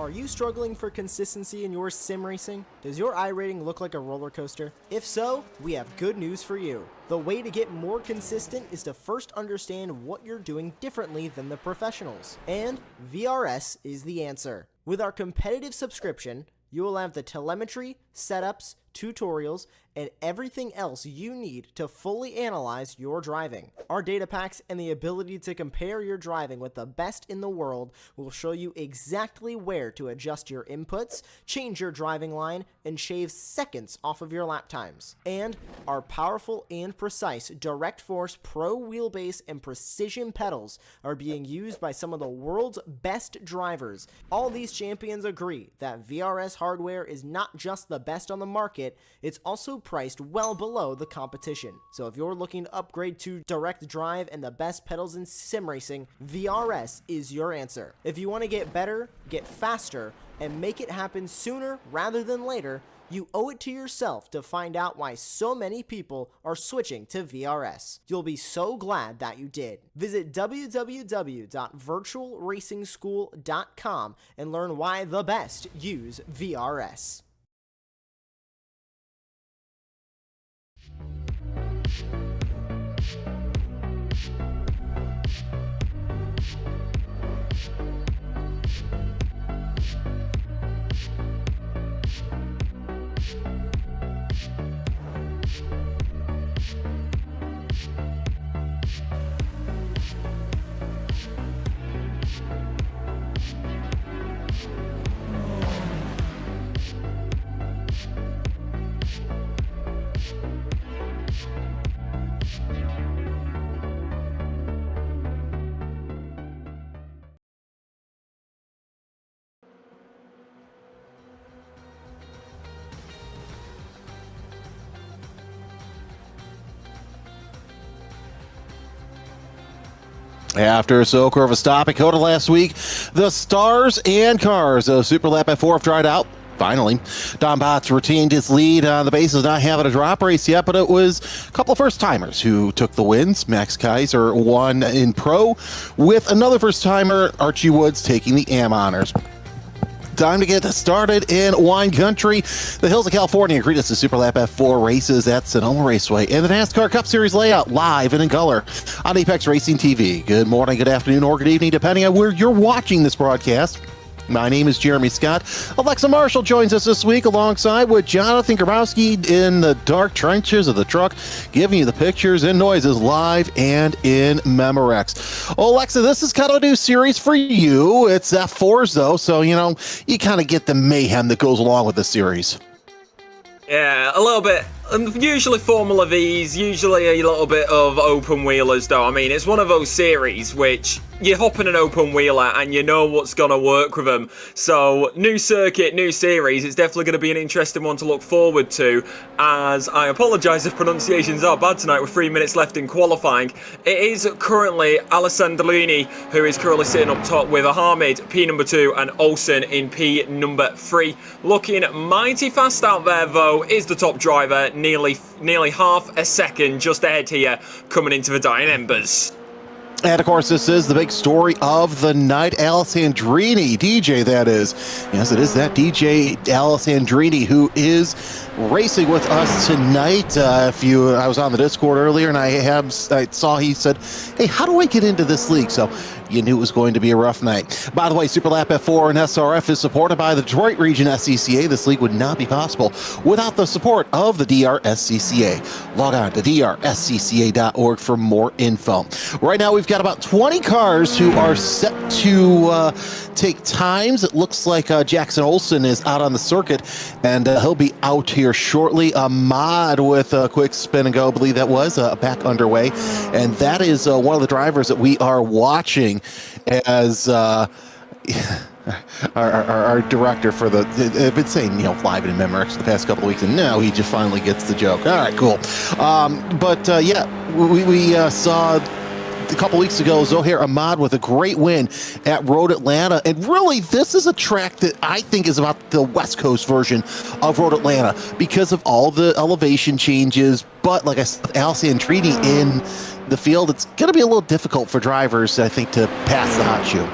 Are you struggling for consistency in your sim racing? Does your iRating look like a roller coaster? If so, we have good news for you. The way to get more consistent is to first understand what you're doing differently than the professionals. And VRS is the answer. With our competitive subscription, you will have the telemetry, setups, tutorials, and everything else you need to fully analyze your driving. Our data packs and the ability to compare your driving with the best in the world will show you exactly where to adjust your inputs, change your driving line, and shave seconds off of your lap times. And our powerful and precise Direct Force Pro wheelbase and precision pedals are being used by some of the world's best drivers. All these champions agree that VRS hardware is not just the best on the market, it's also priced well below the competition. So if you're looking to upgrade to direct drive and the best pedals in sim racing, VRS is your answer. If you want to get better, get faster, and make it happen sooner rather than later, you owe it to yourself to find out why so many people are switching to VRS. You'll be so glad that you did. Visit www.virtualracingschool.com and learn why the best use VRS. After a soaker of a stop at Coda last week, the stars and cars of SUPERLAP F4 have dried out. Finally, Don Botts retained his lead on the basis of not having a drop race yet, but it was a couple of first-timers who took the wins. Max Kaiser won in Pro, with another first-timer, Archie Woods, taking the AM honors. Time to get started in wine country. The hills of California greet us to SUPERLAP F4 races at Sonoma Raceway and the NASCAR Cup Series layout live and in color on Apex Racing TV. Good morning, good afternoon, or good evening, depending on where you're watching this broadcast. My name is Jeremy Scott. Alexa Marshall joins us this week alongside with Jonathan Grabowski in the dark trenches of the truck, giving you the pictures and noises live and in Memorex. Alexa, this is kind of a new series for you. It's F4s though, so you kind of get the mayhem that goes along with the series. Yeah, a little bit. Usually Formula V's, usually a little bit of open wheelers though. I mean, it's one of those series which you hop in an open wheeler and you know what's going to work with them. So, new circuit, new series, it's definitely going to be an interesting one to look forward to. As I apologise if pronunciations are bad tonight with 3 minutes left in qualifying. It is currently Alessandrini who is currently sitting up top with Hamid, P number 2, and Olsen in P number 3. Looking mighty fast out there though is the top driver, nearly half a second just ahead here coming into the dying embers. And of course, this is the big story of the night. Alessandrini, DJ that is. Yes, it is that DJ Alessandrini who is racing with us tonight. I was on the Discord earlier and I saw he said, hey, how do I get into this league? So you knew it was going to be a rough night. By the way, SUPERLAP F4 and SRF is supported by the Detroit Region SCCA. This league would not be possible without the support of the DRSCCA. Log on to drscca.org for more info. Right now, we've got about 20 cars who are set to take times. It looks like Jackson Olsen is out on the circuit, and he'll be out here shortly. Ahmad with a quick spin and go, I believe that was back underway. And that is one of the drivers that we are watching as our director for the, I've been saying, live in Memorex for the past couple of weeks, and now he just finally gets the joke. All right, cool. Yeah, we saw a couple weeks ago Zohair Ahmad with a great win at Road Atlanta, and really this is a track that I think is about the West Coast version of Road Atlanta because of all the elevation changes. But like I said, Alessandrini in the field, it's going to be a little difficult for drivers, I think, to pass the hot shoe.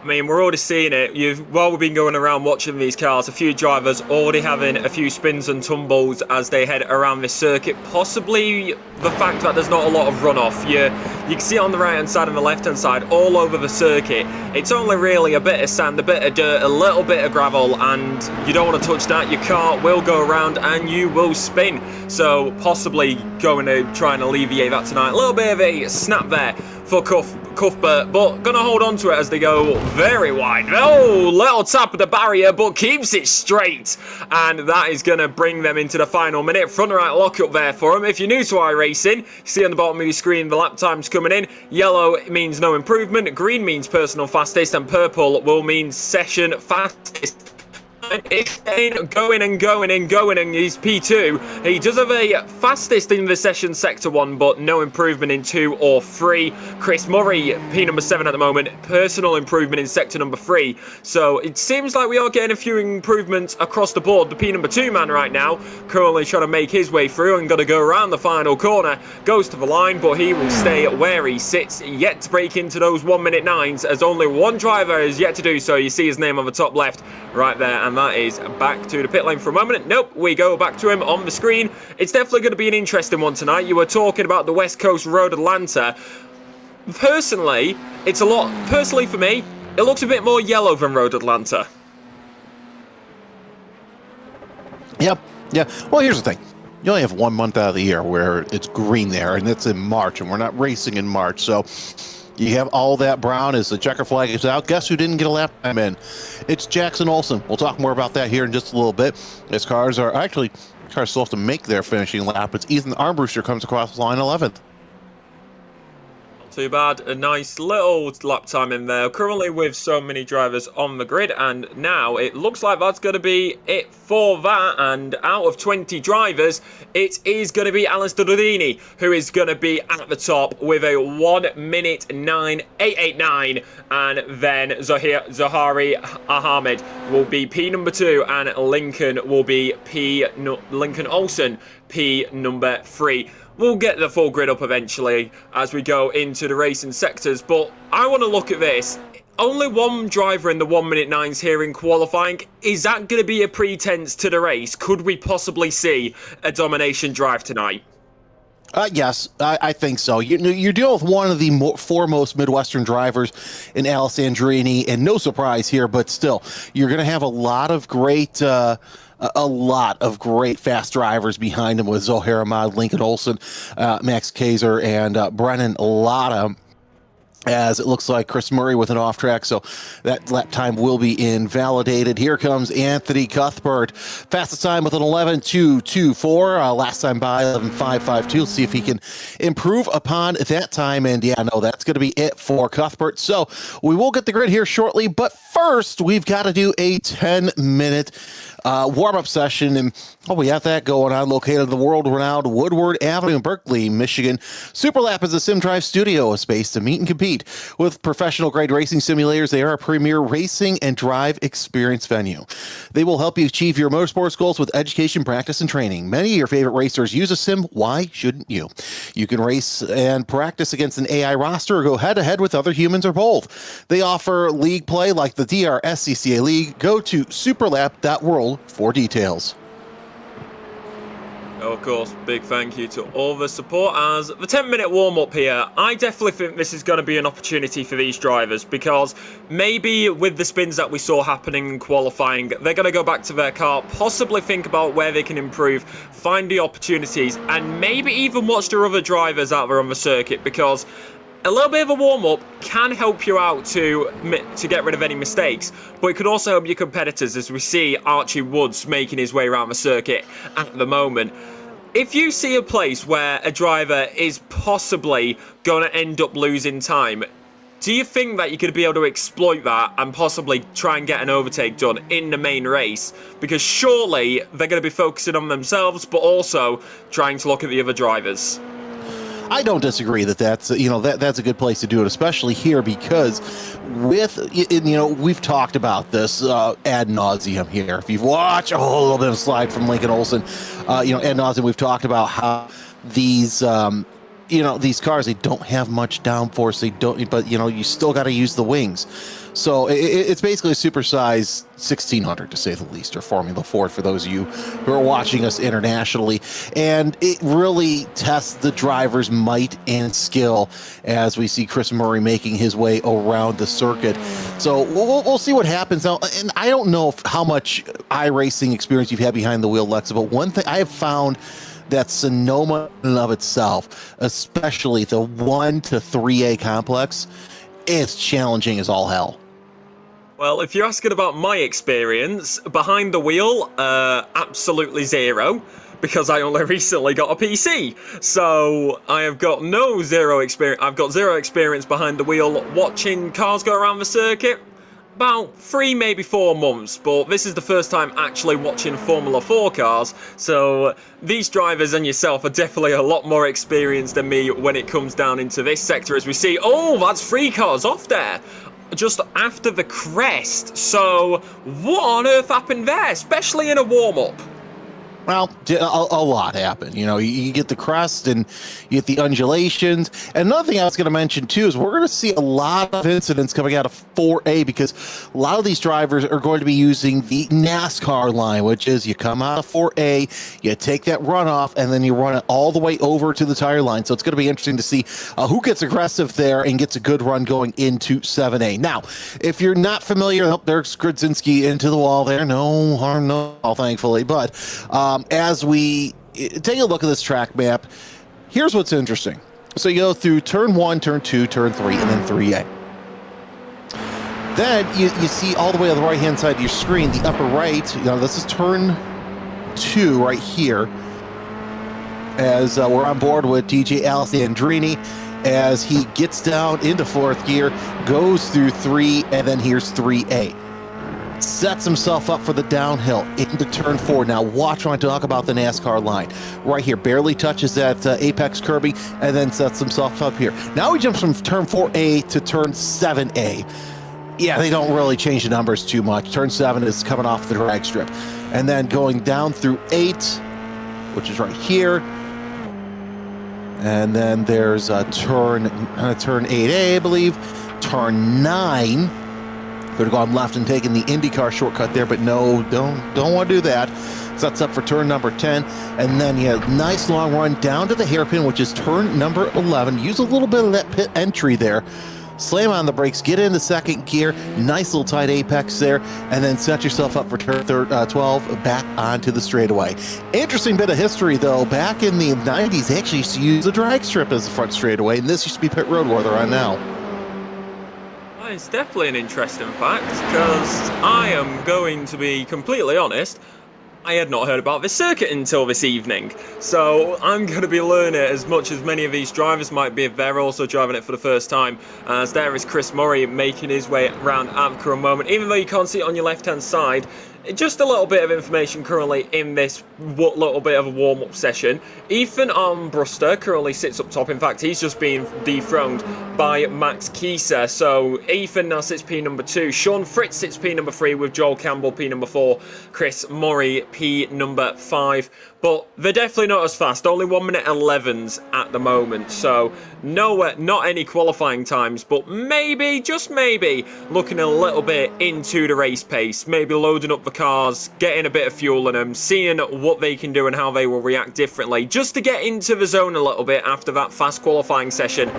I mean, we're already seeing it. While we've been going around watching these cars, a few drivers already having a few spins and tumbles as they head around this circuit. Possibly the fact that there's not a lot of runoff. You can see it on the right-hand side and the left-hand side all over the circuit. It's only really a bit of sand, a bit of dirt, a little bit of gravel, and you don't want to touch that. Your car will go around and you will spin. So possibly going to try and alleviate that tonight. A little bit of a snap there for Cuthbert, but gonna hold on to it as they go very wide. Oh, little tap of the barrier, but keeps it straight, and that is gonna bring them into the final minute. Front right lock up there for them. If you're new to iRacing, see on the bottom of your screen the lap times coming in. Yellow means no improvement, green means personal fastest, and purple will mean session fastest. It's going and going and going, and he's P2. He does have a fastest in the session sector 1, but no improvement in 2 or 3. Chris Murray, P number 7 at the moment, personal improvement in sector number 3. So it seems like we are getting a few improvements across the board. The P number 2 man right now, currently trying to make his way through and got to go around the final corner. Goes to the line, but he will stay where he sits, yet to break into those 1-minute 9s, as only one driver has yet to do so. You see his name on the top left right there, and that is back to the pit lane for a moment. Nope, we go back to him on the screen. It's definitely going to be an interesting one tonight. You were talking about the West Coast Road Atlanta. Personally, personally for me, it looks a bit more yellow than Road Atlanta. Yep. Yeah. Well, here's the thing. You only have 1 month out of the year where it's green there, and it's in March, and we're not racing in March. So you have all that brown as the checker flag is out. Guess who didn't get a lap time in? It's Jackson Olsen. We'll talk more about that here in just a little bit. As cars still have to make their finishing lap. It's Ethan Armbruster comes across line 11th. Too bad. A nice little lap time in there. Currently with so many drivers on the grid, and now it looks like that's going to be it for that. And out of 20 drivers, it is going to be Alistair Dudini who is going to be at the top with a 1-minute 9.889, and then Zahari Ahmed will be P number 2, and Lincoln will be Lincoln Olsen P number 3. We'll get the full grid up eventually as we go into the racing sectors, but I want to look at this. Only one driver in the 1-minute 9s here in qualifying. Is that going to be a pretense to the race? Could we possibly see a domination drive tonight? Yes, I think so. You're dealing with one of the foremost Midwestern drivers in Alice Andrini, and no surprise here, but still, you're going to have a lot of great fast drivers behind him with Zohair Ahmad, Lincoln Olsen, Max Kaiser, and Brennan Lotta, as it looks like Chris Murray with an off track, so that lap time will be invalidated. Here comes Anthony Cuthbert, fastest time with an 11.224, last time by 11.552. Let's see if he can improve upon that time, and yeah, no, that's going to be it for Cuthbert. So we will get the grid here shortly, but first we've got to do a 10-minute warm-up session, and we have that going on, located in the world-renowned Woodward Avenue in Berkeley, Michigan. SUPERLAP is a sim drive studio, a space to meet and compete with professional-grade racing simulators. They are a premier racing and drive experience venue. They will help you achieve your motorsports goals with education, practice, and training. Many of your favorite racers use a sim. Why shouldn't you? You can race and practice against an AI roster or go head-to-head with other humans or both. They offer league play like the DRSCCA League. Go to superlap.world for details. Of course, big thank you to all the supporters. The 10-minute warm-up here, I definitely think this is going to be an opportunity for these drivers, because maybe with the spins that we saw happening in qualifying, they're going to go back to their car, possibly think about where they can improve, find the opportunities, and maybe even watch their other drivers out there on the circuit, because a little bit of a warm-up can help you out to get rid of any mistakes, but it could also help your competitors, as we see Archie Woods making his way around the circuit at the moment. If you see a place where a driver is possibly going to end up losing time, do you think that you're going to be able to exploit that and possibly try and get an overtake done in the main race? Because surely they're going to be focusing on themselves, but also trying to look at the other drivers. I don't disagree that's a good place to do it, especially here, because we've talked about this ad nauseum here. If you've watched a little bit of a slide from Lincoln Olsen, ad nauseum, we've talked about how these cars, they don't have much downforce, but you still got to use the wings. So it's basically a supersized 1600 to say the least, or Formula Ford for those of you who are watching us internationally. And it really tests the driver's might and skill as we see Chris Murray making his way around the circuit. So we'll see what happens now. And I don't know how much iRacing experience you've had behind the wheel, Lexa, but one thing I have found that Sonoma in and of itself, especially the 1 to 3A complex, is challenging as all hell. Well, if you're asking about my experience, behind the wheel, absolutely zero, because I only recently got a PC. So I have got zero experience. I've got zero experience behind the wheel watching cars go around the circuit. About 3, maybe 4 months, but this is the first time actually watching Formula 4 cars, so these drivers and yourself are definitely a lot more experienced than me when it comes down into this sector, as we see, oh, that's 3 cars off there, just after the crest. So what on earth happened there, especially in a warm-up? Well, a lot happened. You know, you get the crust and you get the undulations. And another thing I was going to mention, too, is we're going to see a lot of incidents coming out of 4A, because a lot of these drivers are going to be using the NASCAR line, which is you come out of 4A, you take that runoff, and then you run it all the way over to the tire line. So it's going to be interesting to see who gets aggressive there and gets a good run going into 7A. Now, if you're not familiar, there's Grodzinski into the wall there. No harm, no foul, thankfully. But as we take a look at this track map, here's what's interesting. So you go through turn 1, turn 2, turn 3, and then 3A. Then you see all the way on the right-hand side of your screen, the upper right, you know, this is turn 2 right here, as we're on board with DJ Alessandrini, as he gets down into 4th gear, goes through 3, and then here's 3A. Sets himself up for the downhill into turn 4. Now watch when I talk about the NASCAR line. Right here, barely touches that apex Corby, and then sets himself up here. Now he jumps from turn 4A to turn 7A. Yeah, they don't really change the numbers too much. Turn 7 is coming off the drag strip. And then going down through 8, which is right here. And then there's turn 8A, I believe. Turn 9. Could have gone left and taken the IndyCar shortcut there, but no, don't want to do that. Sets up for turn number 10, and then you have a nice long run down to the hairpin, which is turn number 11. Use a little bit of that pit entry there. Slam on the brakes, get into 2nd gear, nice little tight apex there, and then set yourself up for turn 12, back onto the straightaway. Interesting bit of history, though. Back in the 90s, they actually used to use the drag strip as the front straightaway, and this used to be pit road where they're on now. It's definitely an interesting fact, because I am going to be completely honest, I had not heard about this circuit until this evening, so I'm going to be learning as much as many of these drivers might be if they're also driving it for the first time, as there is Chris Murray making his way around at the current moment. Even though you can't see it on your left hand side, just a little bit of information currently in this little bit of a warm-up session. Ethan Armbruster currently sits up top. In fact, he's just been dethroned by Max Kieser. So Ethan now sits P number 2. Sean Fritz sits P number 3 with Joel Campbell P number 4. Chris Murray P number 5. But they're definitely not as fast. Only 1 minute 11s at the moment. So nowhere, not any qualifying times. But maybe, just maybe, looking a little bit into the race pace. Maybe loading up the cars, getting a bit of fuel in them, seeing what they can do and how they will react differently. Just to get into the zone a little bit after that fast qualifying session.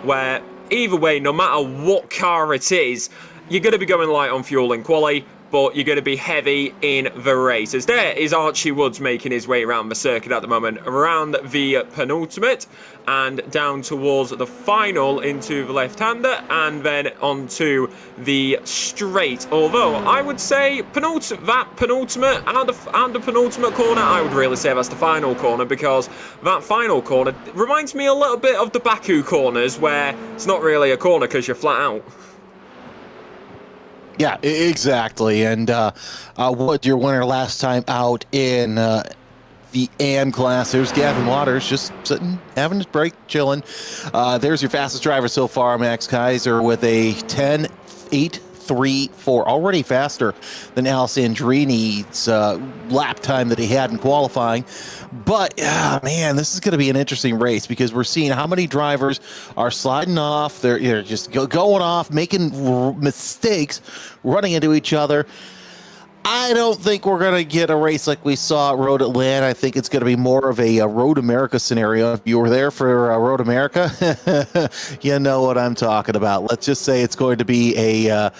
Where either way, no matter what car it is, you're going to be going light on fuel in quali, but you're going to be heavy in the race. As there is Archie Woods making his way around the circuit at the moment, around the penultimate, and down towards the final into the left-hander, and then onto the straight. Although, I would say that penultimate and the penultimate corner, I would really say that's the final corner, because that final corner reminds me a little bit of the Baku corners, where it's not really a corner because you're flat out. Yeah, exactly. And Wood, your winner last time out in the AM class. There's Gavin Waters just sitting, having his break, chilling. There's your fastest driver so far, Max Kaiser, with a 10.8 1:03.4, already faster than Alessandrini's lap time that he had in qualifying. But, man, this is going to be an interesting race because we're seeing how many drivers are sliding off. They're just going off, making mistakes, running into each other. I don't think we're going to get a race like we saw at Road Atlanta. I think it's going to be more of a Road America scenario. If you were there for Road America, you know what I'm talking about. Let's just say it's going to be a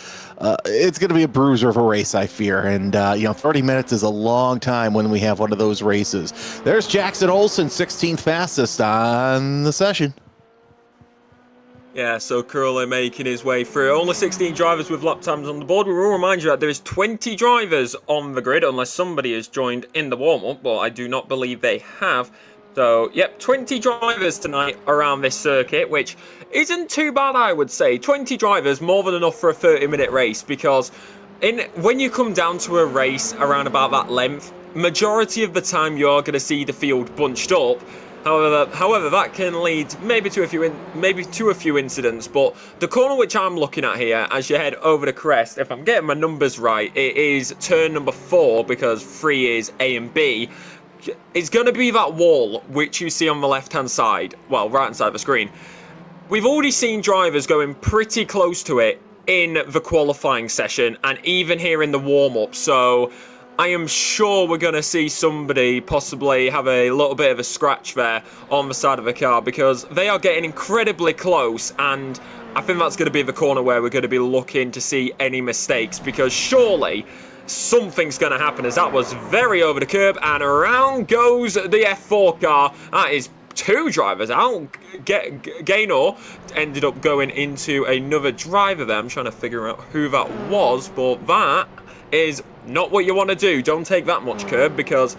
bruiser of a race, I fear. And, 30 minutes is a long time when we have one of those races. There's Jackson Olsen, 16th fastest on the session. Yeah, so Curly making his way through. Only 16 drivers with lap times on the board. We will remind you that there is 20 drivers on the grid, unless somebody has joined in the warm-up, but I do not believe they have. So, yep, 20 drivers tonight around this circuit, which isn't too bad, I would say. 20 drivers, more than enough for a 30-minute race, because when you come down to a race around about that length, majority of the time you're going to see the field bunched up. However, that can lead maybe to a few incidents. But the corner which I'm looking at here, as you head over the crest, if I'm getting my numbers right, it is turn number 4 because 3 is A and B. It's going to be that wall which you see on the left-hand side, well, right-hand side of the screen. We've already seen drivers going pretty close to it in the qualifying session and even here in the warm-up. So I am sure we're going to see somebody possibly have a little bit of a scratch there on the side of the car because they are getting incredibly close, and I think that's going to be the corner where we're going to be looking to see any mistakes because surely something's going to happen as that was very over the curb and around goes the F4 car. That is 2 drivers out. Gaynor ended up going into another driver there. I'm trying to figure out who that was, but that is not what you want to do. Don't take that much curb because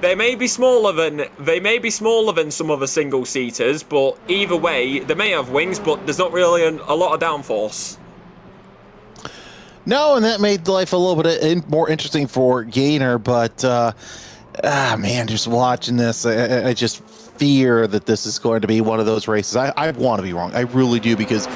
they may be smaller than some other single seaters, but either way they may have wings, but there's not really a lot of downforce. No, and that made life a little bit more interesting for Gaynor, but man, just watching this, I just fear that this is going to be one of those races. I want to be wrong. I really do, because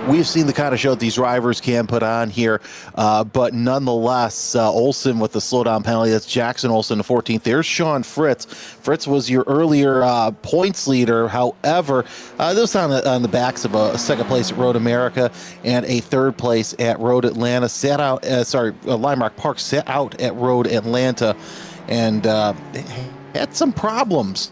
we've seen the kind of show that these drivers can put on here, but nonetheless, Olsen with the slowdown penalty. That's Jackson Olsen, the 14th. There's Sean Fritz. Fritz was your earlier points leader. However, this was on the backs of a second place at Road America and a third place at Road Atlanta. Lime Rock Park sat out at Road Atlanta and had some problems.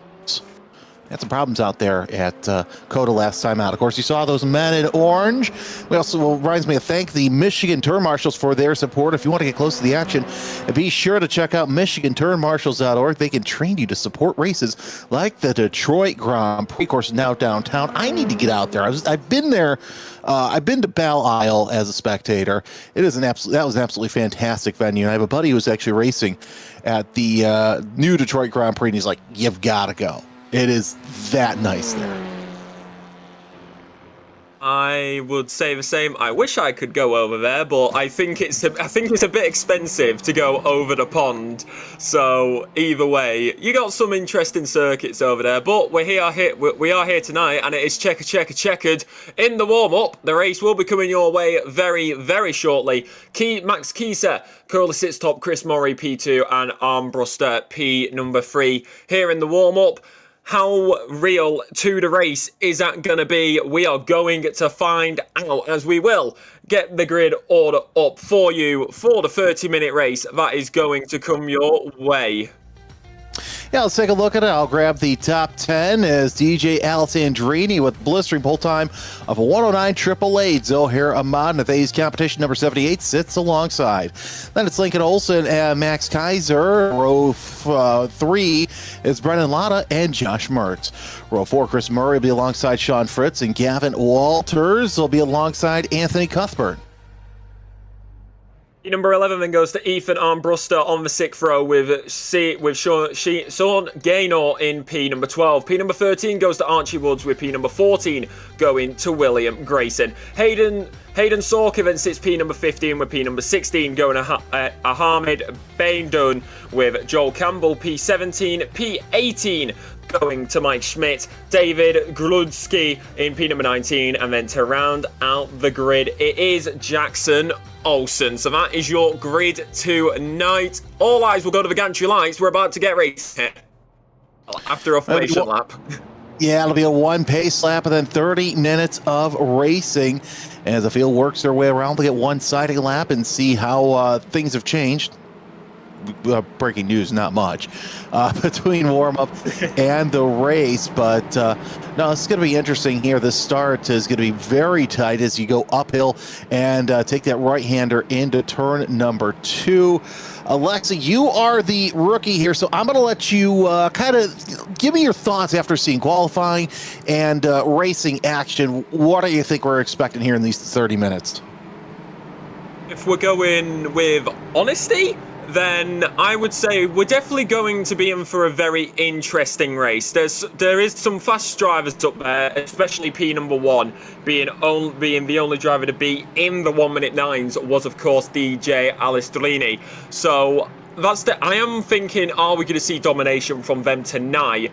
Had some problems out there at COTA last time out. Of course, you saw those men in orange. We also reminds me to thank the Michigan Turn Marshals for their support. If you want to get close to the action, be sure to check out MichiganTurnMarshals.org. They can train you to support races like the Detroit Grand Prix. Of course, now downtown. I need to get out there. I've been there. I've been to Belle Isle as a spectator. That was an absolutely fantastic venue. And I have a buddy who was actually racing at the new Detroit Grand Prix, and he's like, "You've got to go. It is that nice there." I would say the same. I wish I could go over there, but I think it's a bit expensive to go over the pond. So either way, you got some interesting circuits over there. But we are here tonight, and it is checkered in the warm up. The race will be coming your way very, very shortly. Max Kieser currently sits top. Chris Murray P2 and Armbruster P number 3 here in the warm up. How real to the race is that going to be? We are going to find out, as we will get the grid order up for you for the 30-minute race that is going to come your way. Yeah, let's take a look at it. I'll grab the top 10 as DJ Alessandrini with blistering pole time of 109.888. Zohair Ahmad, Nathanie's competition number 78, sits alongside. Then it's Lincoln Olsen and Max Kaiser. Row 3 is Brennan Latta and Josh Mertz. Row 4, Chris Murray will be alongside Sean Fritz, and Gavin Walters will be alongside Anthony Cuthbert. Number 11 then goes to Ethan Armbruster on the 6th row with Sean Gaynor in P number 12. P number 13 goes to Archie Woods with P number 14 going to William Grayson. Hayden Sorka then sits P number 15 with P number 16 going to Ahmed Baindun with Joel Campbell. P17, P18 going to Mike Schmidt, David Grudski in P number 19, and then to round out the grid, it is Jackson Olsen. So that is your grid tonight. All eyes will go to the gantry lights. We're about to get racing after a formation lap. Yeah, it'll be a one pace lap and then 30 minutes of racing as the field works their way around. They'll get one siding lap and see how things have changed. Breaking news, not much between warm-up and the race, but no, it's going to be interesting here. The start is going to be very tight as you go uphill and take that right-hander into turn number 2. Alexa, you are the rookie here, so I'm going to let you kind of give me your thoughts after seeing qualifying and racing action. What do you think we're expecting here in these 30 minutes? If we're going with honesty, then I would say we're definitely going to be in for a very interesting race. There is some fast drivers up there, especially P number 1 being the only driver to be in the 1-minute 9s was of course DJ Alistrini. So I am thinking, are we going to see domination from them tonight?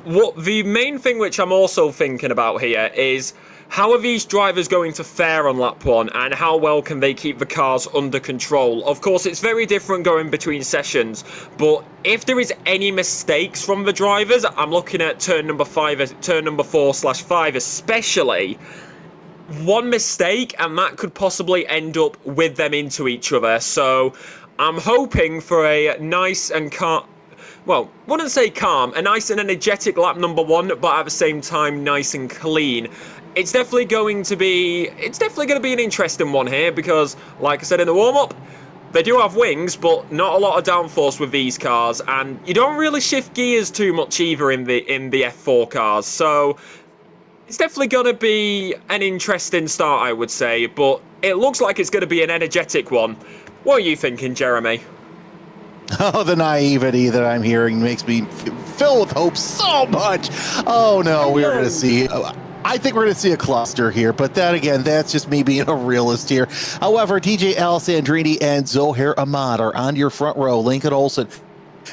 What the main thing which I'm also thinking about here is, how are these drivers going to fare on lap 1 and how well can they keep the cars under control? Of course, it's very different going between sessions, but if there is any mistakes from the drivers, I'm looking at turn number 4/5 especially, one mistake and that could possibly end up with them into each other. So I'm hoping for a nice and calm, well, wouldn't say calm, a nice and energetic lap number 1, but at the same time nice and clean. It's definitely going to be an interesting one here because, like I said in the warm-up, they do have wings, but not a lot of downforce with these cars, and you don't really shift gears too much either in the F4 cars. So it's definitely going to be an interesting start, I would say, but it looks like it's going to be an energetic one. What are you thinking, Jeremy? Oh, the naivety that I'm hearing makes me fill with hope so much. Oh no, we're going to see. I think we're going to see a cluster here, but then again, that's just me being a realist here. However, DJ Alessandrini and Zohair Ahmad are on your front row. Lincoln Olsen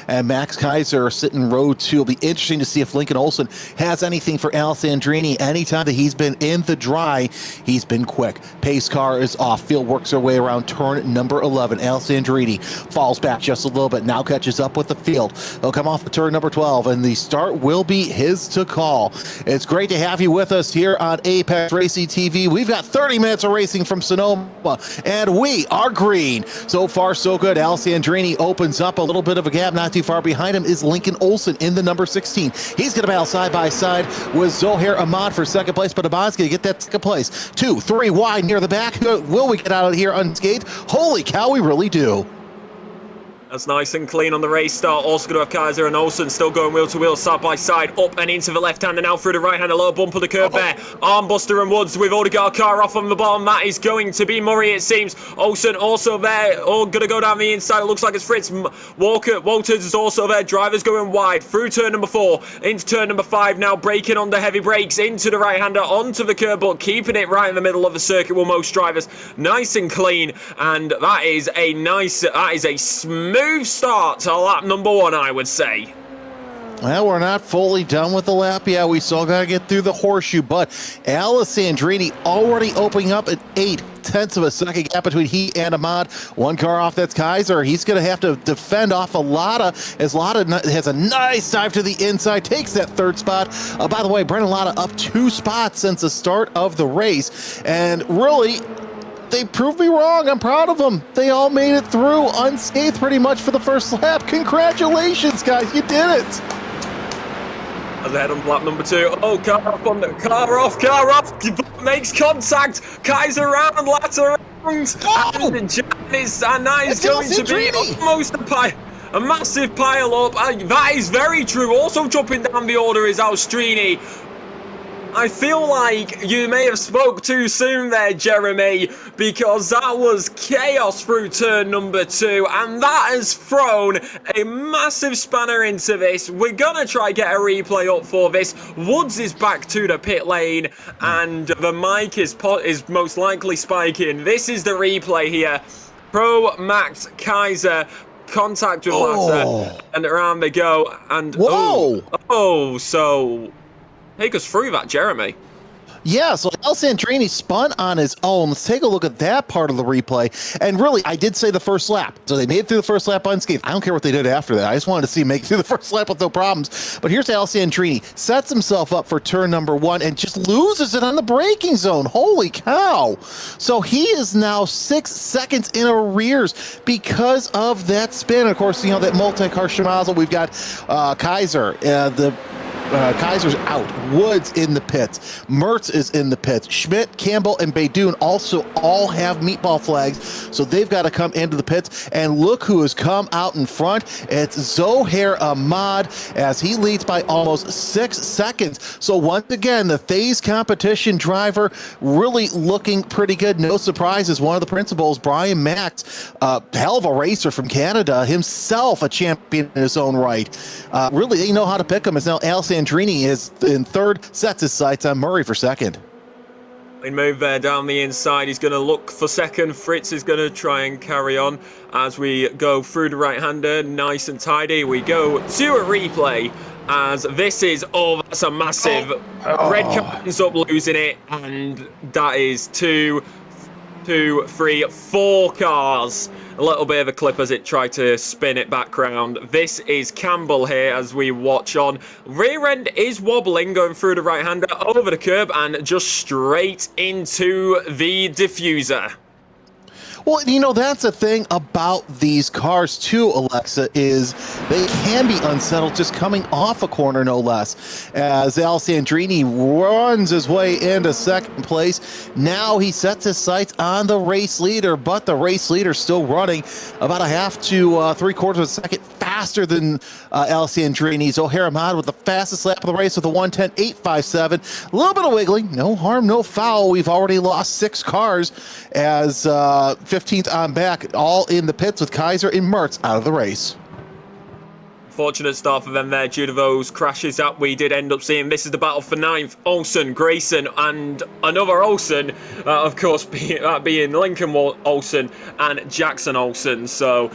and Max Kaiser are sitting in row 2. It'll be interesting to see if Lincoln Olsen has anything for Alessandrini. Anytime that he's been in the dry, he's been quick. Pace car is off. Field works their way around turn number 11. Alessandrini falls back just a little bit, now catches up with the field. He'll come off the turn number 12, and the start will be his to call. It's great to have you with us here on Apex Racing TV. We've got 30 minutes of racing from Sonoma, and we are green. So far, so good. Alessandrini opens up a little bit of a gap. Not too far behind him is Lincoln Olsen in the number 16. He's going to battle side by side with Zohair Ahmad for second place, but Ahmad's going to get that second place. 2, 3 wide near the back. Will we get out of here unscathed? Holy cow, we really do. That's nice and clean on the race start. Also going to have Kaiser and Olsen still going wheel to wheel, side by side, up and into the left hand, and now through the right hand, a low bump of the curb there. Armbuster and Woods with Odegaard car off on the bottom. That is going to be Murray, it seems. Olsen also there, all going to go down the inside. It looks like it's Fritz. Walters is also there. Drivers going wide through turn number 4 into turn number 5. Now braking on the heavy brakes into the right hander, onto the curb, but keeping it right in the middle of the circuit with most drivers. Nice and clean, and that is a smooth start to lap number 1, I would say. Well, we're not fully done with the lap yet. We still got to get through the horseshoe, but Alessandrini already opening up at 0.8 of a second gap between he and Ahmad. One car off, that's Kaiser. He's going to have to defend off Lotta, as Lotta has a nice dive to the inside, takes that third spot. By the way, Brendan Lotta up 2 spots since the start of the race, and really, they proved me wrong. I'm proud of them. They all made it through unscathed pretty much for the first lap. Congratulations, guys. You did it. As ahead on lap number 2. Oh, car off. Makes contact. Kaiser round, Latta around. Oh! And Janice, and that is going to be almost a massive pile up. That is very true. Also jumping down the order is Alstrini. I feel like you may have spoke too soon there, Jeremy, because that was chaos through turn number 2, and that has thrown a massive spanner into this. We're gonna try get a replay up for this. Woods is back to the pit lane, and the mic is most likely spiking. This is the replay here. Pro Max Kaiser contact with Latta, and around they go, and so take us through that, Jeremy. Yeah, so El Sandrini spun on his own. Let's take a look at that part of the replay. And really, I did say the first lap. So they made it through the first lap unscathed. I don't care what they did after that. I just wanted to see him make it through the first lap with no problems. But here's El Sandrini. Sets himself up for turn number 1 and just loses it on the braking zone. Holy cow. So he is now 6 seconds in arrears because of that spin. Of course, you know, that multi-car schmozzle. We've got Kaiser, Kaiser's out. Woods in the pits. Mertz is in the pits. Schmidt, Campbell, and Baydoun also all have meatball flags, so they've got to come into the pits. And look who has come out in front. It's Zohair Ahmad, as he leads by almost 6 seconds. So once again, the FaZe competition driver really looking pretty good. No surprises. One of the principals, Brian Max, hell of a racer from Canada, himself a champion in his own right. Really, they know how to pick him. It's now Al Sandrini is in third, sets his sights on Murray for second. They move there down the inside. He's going to look for second. Fritz is going to try and carry on as we go through the right-hander. Nice and tidy. We go to a replay as this is, that's a massive. Red car ends up losing it, and that is 2, 3, 4 cars. A little bit of a clip as it tried to spin it back round. This is Campbell here as we watch on. Rear end is wobbling, going through the right-hander, over the curb, and just straight into the diffuser. Well, you know, that's the thing about these cars too, Alexa, is they can be unsettled just coming off a corner, no less. As Al Sandrini runs his way into second place, now he sets his sights on the race leader, but the race leader still running about a half to 3/4 of a second faster than Al Sandrini. Zohair Ahmad with the fastest lap of the race with a 1:10.857. A little bit of wiggling, no harm, no foul. We've already lost 6 cars as 15th on back, all in the pits with Kaiser and Mertz out of the race. Fortunate start for them there due to those crashes that we did end up seeing. This is the battle for 9th. Olsen, Grayson, and another Olsen, of course, being Lincoln Olsen and Jackson Olsen. So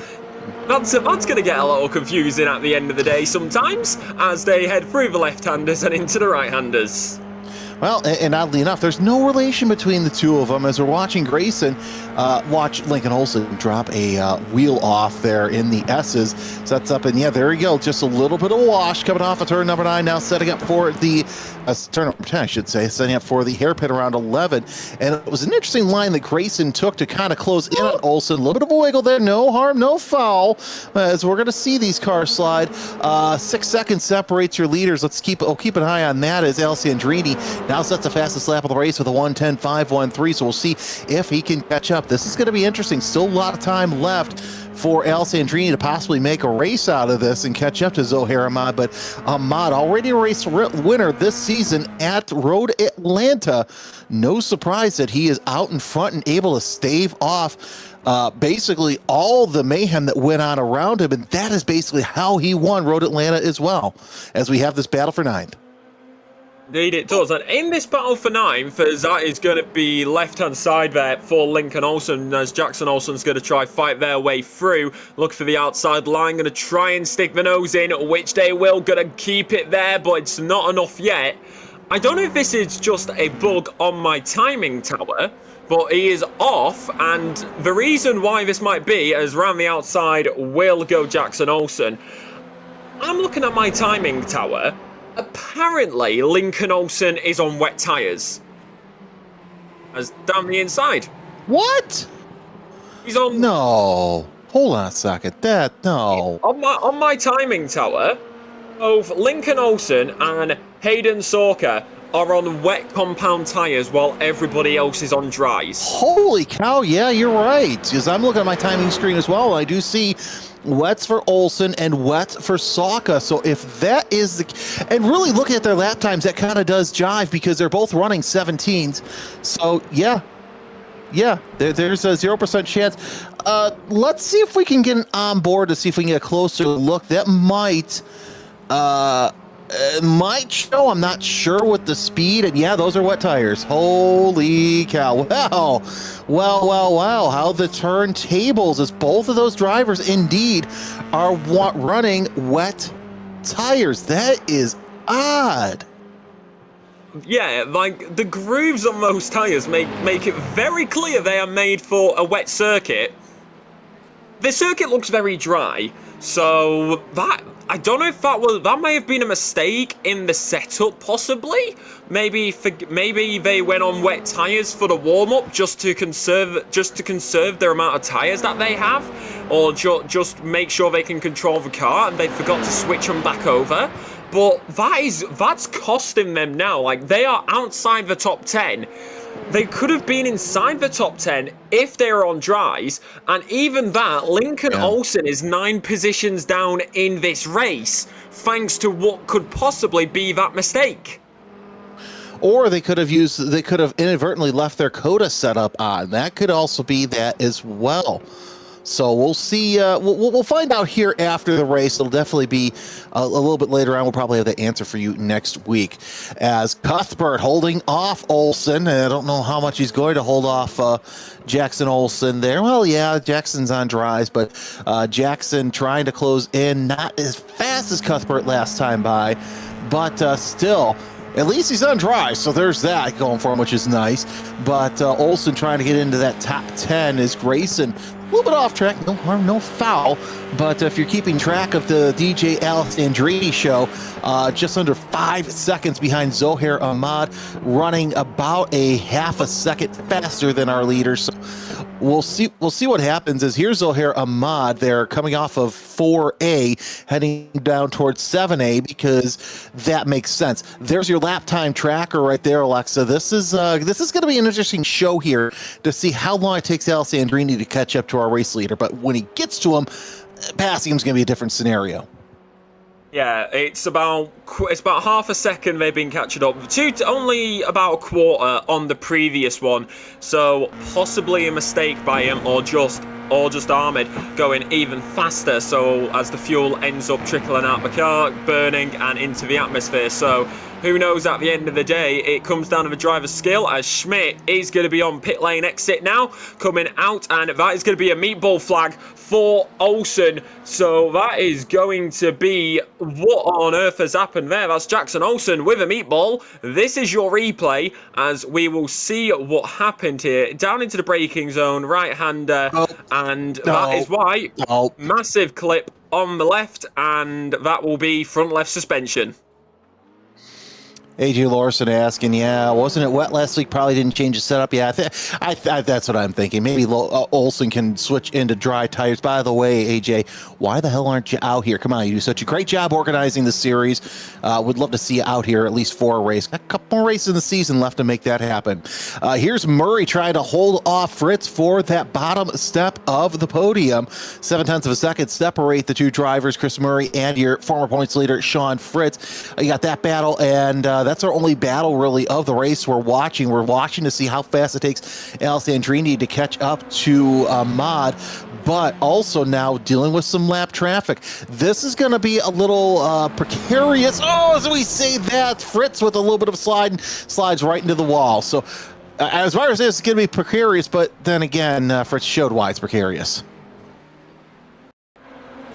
that's going to get a little confusing at the end of the day sometimes as they head through the left-handers and into the right-handers. Well, and oddly enough, there's no relation between the two of them. As we're watching Grayson watch Lincoln Olsen drop a wheel off there in the S's. Sets up, and yeah, there you go. Just a little bit of wash coming off of turn number 9, now setting up for the turn number 10, I should say, setting up for the hairpin around 11. And it was an interesting line that Grayson took to kind of close in on Olsen. A little bit of a wiggle there. No harm, no foul. As we're going to see these cars slide. 6 seconds separates your leaders. Keep an eye on that as Al Sandrini now sets the fastest lap of the race with a 1:10.513, so we'll see if he can catch up. This is going to be interesting. Still a lot of time left for Al Sandrini to possibly make a race out of this and catch up to Zohair Ahmad, but Ahmad already a race winner this season at Road Atlanta. No surprise that he is out in front and able to stave off basically all the mayhem that went on around him, and that is basically how he won Road Atlanta as well, as we have this battle for 9th. Indeed it does, and in this battle for 9th, as that is going to be left-hand side there for Lincoln Olsen, as Jackson Olsen's going to try fight their way through, look for the outside line, going to try and stick the nose in, which they will, going to keep it there, but it's not enough yet. I don't know if this is just a bug on my timing tower, but he is off, and the reason why this might be, as round the outside will go Jackson Olsen. I'm looking at my timing tower. Apparently, Lincoln Olsen is on wet tyres. As down the inside. What? He's on... No. Hold on a second. No. On my timing tower, both Lincoln Olsen and Hayden Sorka are on wet compound tyres while everybody else is on dries. Holy cow, yeah, you're right. Because I'm looking at my timing screen as well, and I do see wets for Olsen and wets for Sorka. So if that is the... And really looking at their lap times, that kind of does jive because they're both running 17s. So, yeah. Yeah, there's a 0% chance. Let's see if we can get on board to see if we can get a closer look. That might... might show. I'm not sure with the speed. And yeah, those are wet tires. Holy cow. Wow. How the turntables as both of those drivers indeed are running wet tires. That is odd. Yeah, like the grooves on those tires make it very clear they are made for a wet circuit. The circuit looks very dry, so that I don't know if that may have been a mistake in the setup, possibly. Maybe they went on wet tires for the warm up just to conserve their amount of tires that they have, or just make sure they can control the car, and they forgot to switch them back over. But that's costing them now. Like, they are outside the top 10. They could have been inside the top 10 if they were on dries, and even that, Lincoln Olsen is 9 positions down in this race, thanks to what could possibly be that mistake. Or they could have inadvertently left their coda setup on. That could also be that as well. So we'll see. We'll find out here after the race. It'll definitely be a little bit later on. We'll probably have the answer for you next week. As Cuthbert holding off Olsen. I don't know how much he's going to hold off Jackson Olsen there. Well, yeah, Jackson's on dries, but Jackson trying to close in, not as fast as Cuthbert last time by, but still. At least he's on dry, so there's that going for him, which is nice. But Olsen trying to get into that top 10 is Grayson. A little bit off track, no harm, no foul. But if you're keeping track of the DJ Alessandrini show, just under 5 seconds behind Zohair Ahmad, running about a half a second faster than our leader. So we'll see what happens. As here's Zohair Ahmad, they're coming off of 4A, heading down towards 7A, because that makes sense. There's your lap time tracker right there, Alexa. This is going to be an interesting show here to see how long it takes Alessandrini to catch up to our race leader. But when he gets to him, passing him is going to be a different scenario. Yeah, it's about half a second they've been catching up. Only about a quarter on the previous one, so possibly a mistake by him, or just Ahmed going even faster. So as the fuel ends up trickling out the car, burning and into the atmosphere. So who knows, at the end of the day, it comes down to the driver's skill, as Schmidt is going to be on pit lane exit now, coming out, and that is going to be a meatball flag for Olsen. So that is going to be, what on earth has happened there? That's Jackson Olsen with a meatball. This is your replay, as we will see what happened here. Down into the braking zone, right-hander, and that is why. Massive clip on the left, and that will be front left suspension. AJ Lawson asking, yeah, wasn't it wet last week? Probably didn't change the setup. Yeah, that's what I'm thinking. Maybe Olsen can switch into dry tires. By the way, AJ, why the hell aren't you out here? Come on, you do such a great job organizing the series. Would love to see you out here at least for a race. Got a couple more races in the season left to make that happen. Here's Murray trying to hold off Fritz for that bottom step of the podium. 0.7 of a second separate the two drivers, Chris Murray and your former points leader, Sean Fritz. You got that battle, and that's our only battle really of the race we're watching. We're watching to see how fast it takes Alessandrini to catch up to Ahmad, but also now dealing with some lap traffic. This is going to be a little precarious. Oh, as we say that, Fritz with a little bit of a slide, slides right into the wall. So as far as it's going to be precarious, but then again, Fritz showed why it's precarious.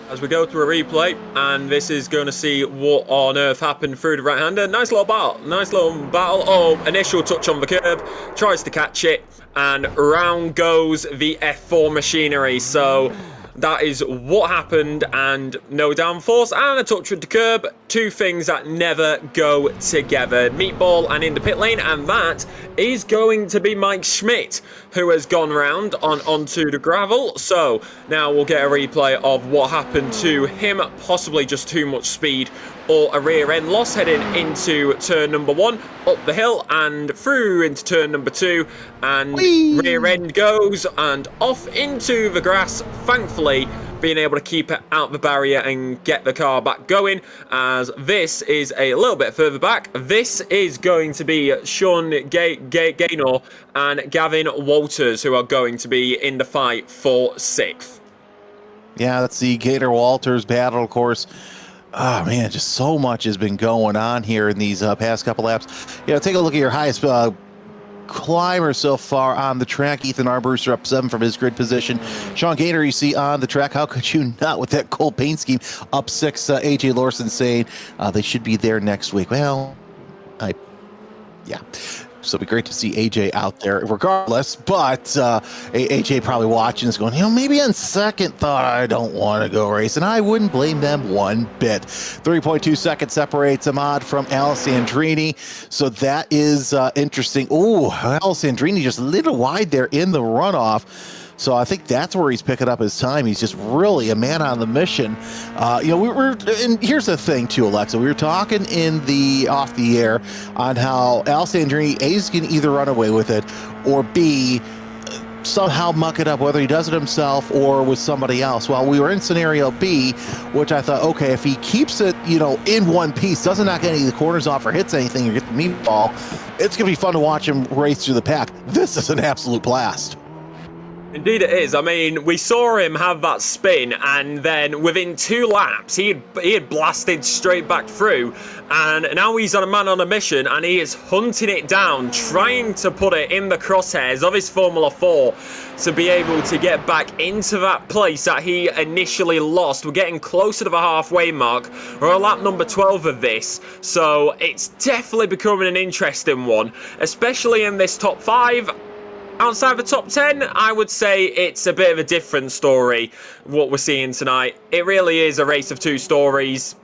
As we go through a replay, and this is going to see what on earth happened through the right-hander. Nice little battle. Oh, initial touch on the curb, tries to catch it, and round goes the F4 machinery. So that is what happened, and no downforce and a touch with the curb. Two things that never go together. Meatball and in the pit lane, and that is going to be Mike Schmidt, who has gone round onto the gravel. So now we'll get a replay of what happened to him, possibly just too much speed or a rear end loss heading into turn number 1, up the hill and through into turn number 2, and rear end goes and off into the grass, thankfully being able to keep it out the barrier and get the car back going, as this is a little bit further back. This is going to be Sean Gaynor and Gavin Walters, who are going to be in the fight for 6th. Yeah, that's the Gator Walters battle, of course. Oh man, just so much has been going on here in these past couple laps. Take a look at your highest climber so far on the track. Ethan Armbruster up 7 from his grid position. Sean Gaynor, you see on the track. How could you not with that cold paint scheme? Up 6. AJ Lawson saying they should be there next week. Well, yeah. So it'd be great to see AJ out there regardless, but AJ probably watching this going, maybe on second thought, I don't want to go race, and I wouldn't blame them one bit. 3.2 seconds separates Ahmad from Alessandrini, so that is interesting. Oh, Alessandrini just a little wide there in the runoff. So I think that's where he's picking up his time. He's just really a man on the mission. And here's the thing too, Alexa. We were talking off the air on how Alessandrini A is going to either run away with it or B somehow muck it up, whether he does it himself or with somebody else. Well, we were in scenario B, which I thought, okay, if he keeps it, in one piece, doesn't knock any of the corners off or hits anything or get the meatball, it's going to be fun to watch him race through the pack. This is an absolute blast. Indeed it is. I mean, we saw him have that spin, and then within 2 laps, he had blasted straight back through, and now he's on a man on a mission, and he is hunting it down, trying to put it in the crosshairs of his Formula 4 to be able to get back into that place that he initially lost. We're getting closer to the halfway mark. We're on lap number 12 of this, so it's definitely becoming an interesting one, especially in this top 5. Outside the top 10, I would say it's a bit of a different story, what we're seeing tonight. It really is a race of 2 stories.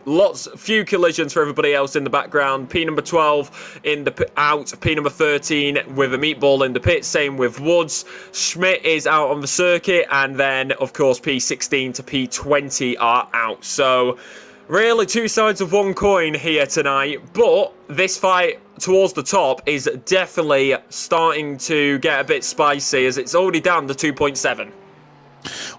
Few collisions for everybody else in the background. P number 12 in the out, P number 13 with a meatball in the pit, same with Woods. Schmidt is out on the circuit, and then, of course, P16 to P20 are out. So, really 2 sides of one coin here tonight, but this fight towards the top is definitely starting to get a bit spicy, as it's already down to 2.7.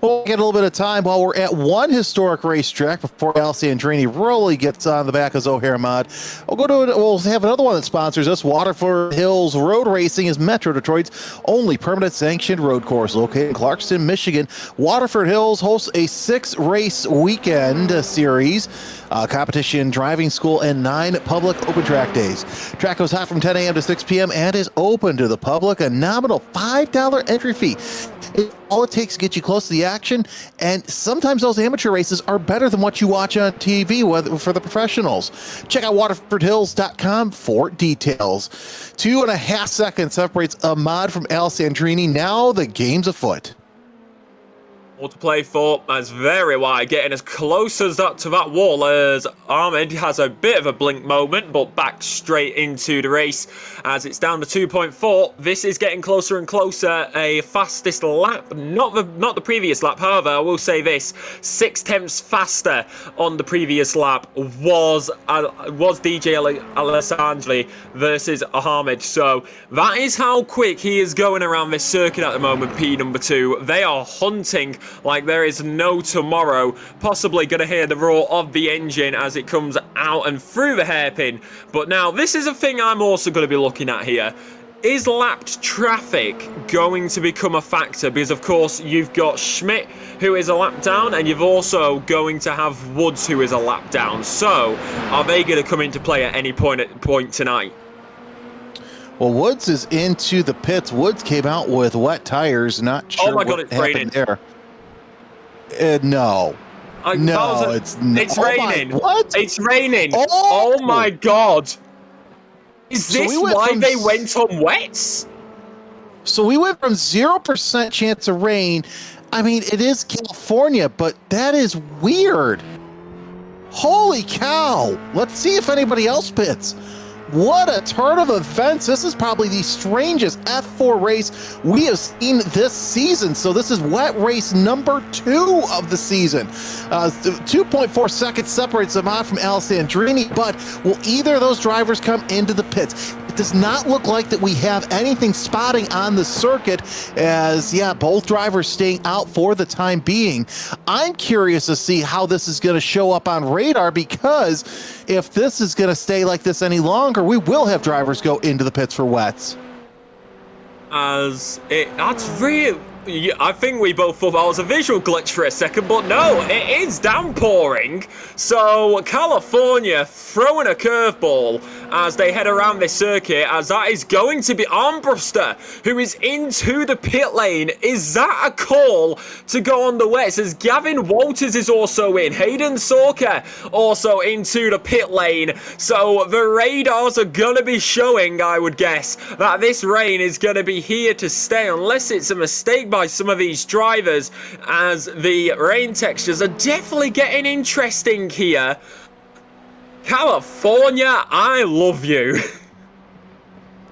Well, we'll get a little bit of time while we're at one historic racetrack before Alessandrini really gets on the back of Zohair Ahmad. We'll have another one that sponsors us. Waterford Hills Road Racing is Metro Detroit's only permanent sanctioned road course located in Clarkston, Michigan. Waterford Hills hosts a 6-race weekend series, competition, driving school, and 9 public open track days. Track goes hot from 10 a.m. to 6 p.m. and is open to the public. A nominal $5 entry fee. All it takes to get you close to the action, and sometimes those amateur races are better than what you watch on TV for the professionals. Check out waterfordhills.com for details. 2.5 seconds separates Ahmad from Alessandrini. Now the game's afoot. All to play for, as very wide, getting as close as that to that wall as Ahmed has a bit of a blink moment, but back straight into the race as it's down to 2.4. This is getting closer and closer. A fastest lap, not the previous lap. However, I will say this: 0.6 faster on the previous lap was DJ Alessandri versus Ahmed. So that is how quick he is going around this circuit at the moment. P number 2. They are hunting like there is no tomorrow. Possibly going to hear the roar of the engine as it comes out and through the hairpin. But now, this is a thing I'm also going to be looking at here. Is lapped traffic going to become a factor? Because, of course, you've got Schmidt, who is a lap down, and you've also going to have Woods, who is a lap down. So, are they going to come into play at any point tonight? Well, Woods is into the pits. Woods came out with wet tires. Not sure what happened there. No. It's raining. What? It's raining. Oh my God. Is this why they went on wets? So we went from 0% chance of rain. I mean, it is California, but that is weird. Holy cow. Let's see if anybody else pits. What a turn of events. This is probably the strangest F4 race we have seen this season. So this is wet race number 2 of the season. 2.4 seconds separates Ahmad from Alessandrini, but will either of those drivers come into the pits? It does not look like that we have anything spotting on the circuit, as, both drivers staying out for the time being. I'm curious to see how this is going to show up on radar, because if this is going to stay like this any longer, we will have drivers go into the pits for wets. That's real. I think we both thought that was a visual glitch for a second, but no, it is downpouring. So California throwing a curveball as they head around this circuit, as that is going to be Armbruster, who is into the pit lane. Is that a call to go on the wets? As Gavin Walters is also in, Hayden Sorka also into the pit lane. So the radars are going to be showing, I would guess, that this rain is going to be here to stay, unless it's a mistake by some of these drivers, as the rain textures are definitely getting interesting here. California, I love you.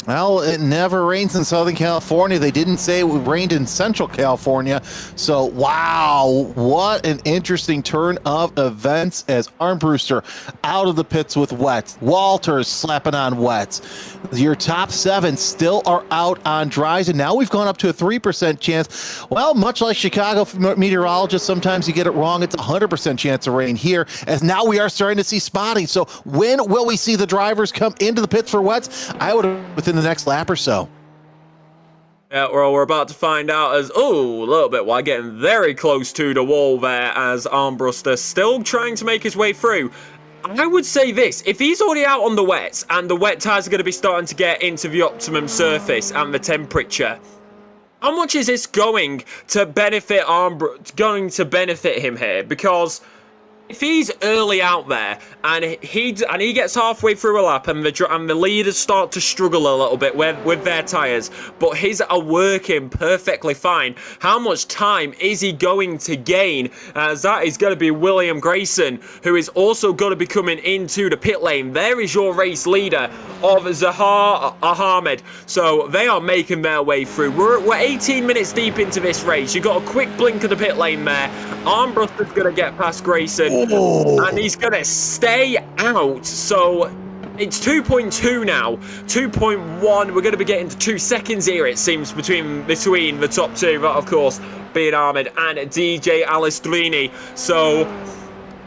Well, it never rains in Southern California. They didn't say it rained in Central California. So, wow, what an interesting turn of events as Armbruster out of the pits with wets. Walters slapping on wets. Your top 7 still are out on dries, and now we've gone up to a 3% chance. Well, much like Chicago meteorologists, sometimes you get it wrong. It's a 100% chance of rain here, as now we are starting to see spotting. So when will we see the drivers come into the pits for wets? I would have within the next lap or so. Yeah, well, we're about to find out as, a little bit while getting very close to the wall there, as Armbruster still trying to make his way through. I would say this, if he's already out on the wets and the wet tyres are going to be starting to get into the optimum surface and the temperature, how much is this going to benefit him here? Because if he's early out there and he gets halfway through a lap and the leaders start to struggle a little bit with their tyres, but his are working perfectly fine, how much time is he going to gain? As that is going to be William Grayson, who is also going to be coming into the pit lane. There is your race leader of Zahar Ahmed. So they are making their way through. We're 18 minutes deep into this race. You got a quick blink of the pit lane there. Armbruster's going to get past Grayson. And he's going to stay out. So it's 2.2 now. 2.1. We're going to be getting to 2 seconds here, it seems, between the top 2. But of course, being Ahmed and DJ Alestrini. So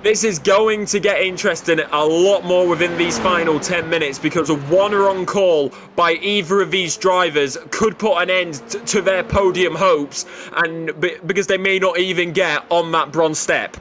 this is going to get interesting a lot more within these final 10 minutes, because of one wrong call by either of these drivers could put an end to their podium hopes, and because they may not even get on that bronze step.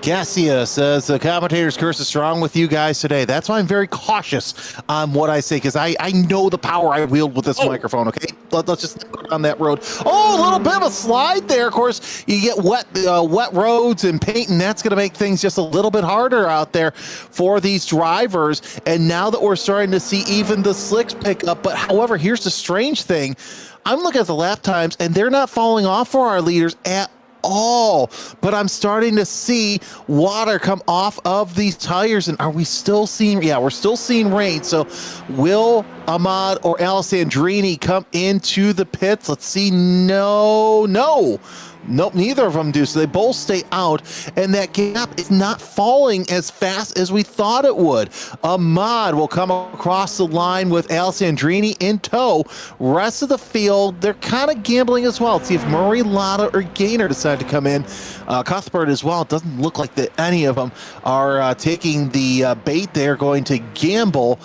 Cassia says the commentator's curse is strong with you guys today. That's why I'm very cautious on what I say, because I know the power I wield with this microphone, okay? Let's just go down that road. Oh, a little bit of a slide there. Of course, you get wet roads and paint, and that's going to make things just a little bit harder out there for these drivers. And now that we're starting to see even the slicks pick up, but however, here's the strange thing. I'm looking at the lap times, and they're not falling off for our leaders at all, but I'm starting to see water come off of these tires. And are we still seeing, we're still seeing rain. So will Ahmad or Alessandrini come into the pits? Let's see. Nope, neither of them do. So they both stay out, and that gap is not falling as fast as we thought it would. Ahmad will come across the line with Alessandrini in tow. Rest of the field, they're kind of gambling as well. Let's see if Murray, Lotta, or Gaynor decide to come in. Cuthbert as well. It doesn't look like that any of them are taking the bait. They're going to gamble,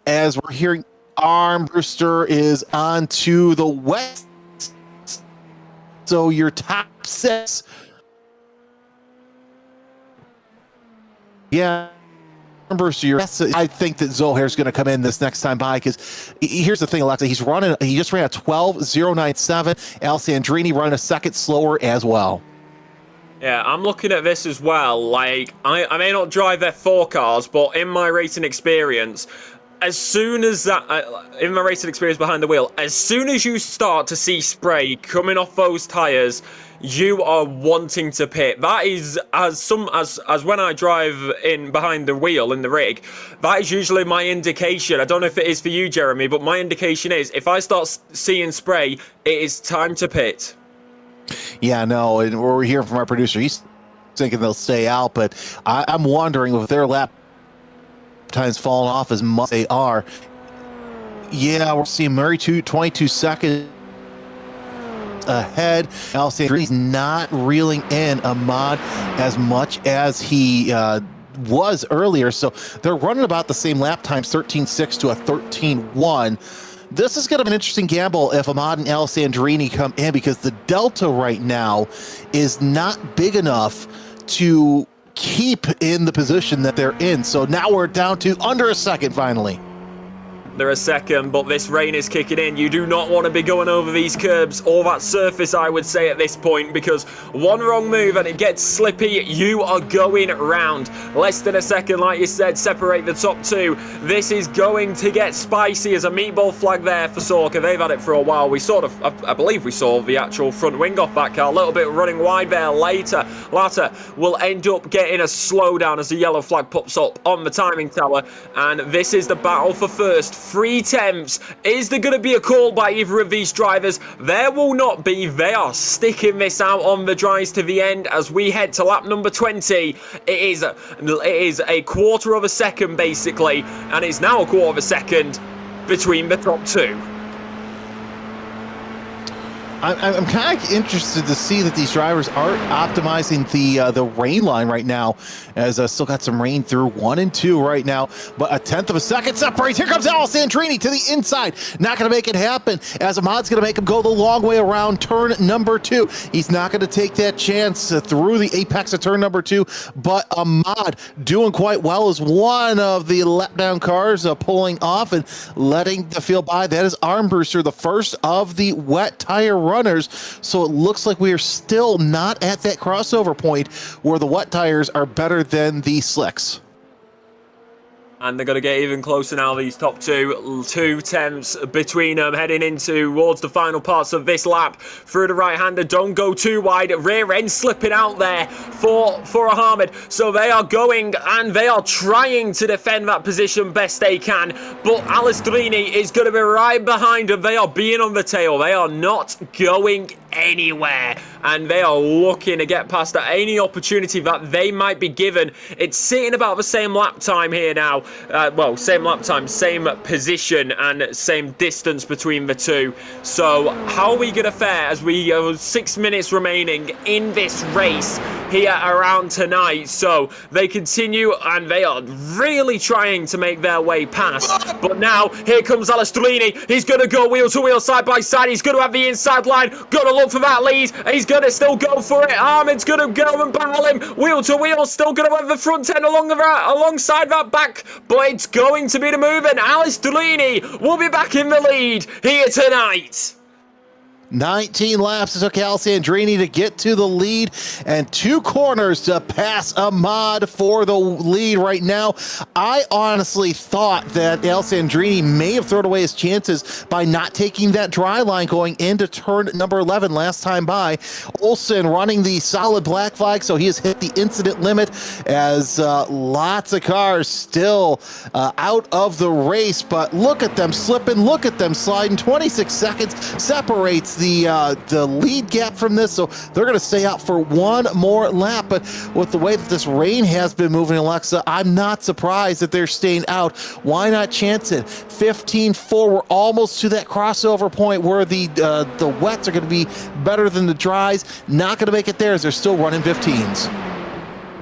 as we're hearing Armbruster is onto the west. So your top 6. Yeah. I think that Zohair's going to come in this next time by, because here's the thing, Alexa. He just ran a 12.097. Alessandrini running a second slower as well. Yeah, I'm looking at this as well. Like, I may not drive F4 cars, but in my racing experience, as soon as that, in my racing experience behind the wheel, as soon as you start to see spray coming off those tyres, you are wanting to pit. That is, as when I drive in behind the wheel in the rig, that is usually my indication. I don't know if it is for you, Jeremy, but my indication is, if I start seeing spray, it is time to pit. Yeah, no, and we're hearing from our producer. He's thinking they'll stay out, but I'm wondering if their lap times falling off as much as they are. Yeah, we're seeing Murray 22 seconds ahead. Alessandrini's not reeling in Ahmad as much as he was earlier, so they're running about the same lap times, 13.6 to a 13.1. This is going to be an interesting gamble if Ahmad and Alessandrini come in, because the delta right now is not big enough to keep in the position that they're in. So now we're down to under a second finally. They're a second, but this rain is kicking in. You do not want to be going over these curbs or that surface, I would say, at this point, because one wrong move and it gets slippy, you are going round. Less than a second, like you said, separate the top two. This is going to get spicy as a meatball flag there for Sorka. They've had it for a while. We sort of, I believe we saw the actual front wing off that car. A little bit running wide there later. Latter will end up getting a slowdown as the yellow flag pops up on the timing tower. And this is the battle for first. 3 attempts. Is there going to be a call by either of these drivers? There will not be. They are sticking this out on the dries to the end as we head to lap number 20. It is a quarter of a second basically, and it's now a quarter of a second between the top two. I'm kind of interested to see that these drivers aren't optimizing the rain line right now, as still got some rain through 1 and 2 right now, but a tenth of a second separates. Here comes Alessandrini to the inside. Not going to make it happen, as Ahmad's going to make him go the long way around turn number 2. He's not going to take that chance through the apex of turn number 2, but Ahmad doing quite well as one of the letdown cars pulling off and letting the field by. That is Armbruster, the first of the wet tire runners. So it looks like we are still not at that crossover point where the wet tires are better than the slicks. And they're going to get even closer now, these top two. 2 tenths between them, heading into towards the final parts of this lap. Through the right-hander, don't go too wide. Rear end slipping out there for Ahmed. So they are going and they are trying to defend that position best they can. But Alessandrini is going to be right behind them. They are being on the tail. They are not going anywhere, and they are looking to get past at any opportunity that they might be given. It's sitting about the same lap time here now. Well, same lap time, same position, and same distance between the two. So how are we going to fare as we have 6 minutes remaining in this race here around tonight? So they continue and they are really trying to make their way past. But now here comes Alessandrini. He's going to go wheel to wheel, side by side. He's going to have the inside line. Got to look for that lead. He's going to still go for it. Ahmed's going to go and battle him. Wheel to wheel. Still going to have the front end alongside that back. But it's going to be the move. And Alessandrini will be back in the lead here tonight. 19 laps it took Alessandrini to get to the lead, and 2 corners to pass Ahmad for the lead right now. I honestly thought that Alessandrini may have thrown away his chances by not taking that dry line going into turn number 11 last time by. Olsen running the solid black flag, so he has hit the incident limit, as lots of cars still out of the race. But look at them slipping, look at them sliding. 26 seconds separates the lead gap from this, so they're going to stay out for 1 more lap. But with the way that this rain has been moving, Alexa, I'm not surprised that they're staying out. Why not chance it? 15-4, we're almost to that crossover point where the wets are going to be better than the dries. Not going to make it there as they're still running 15s.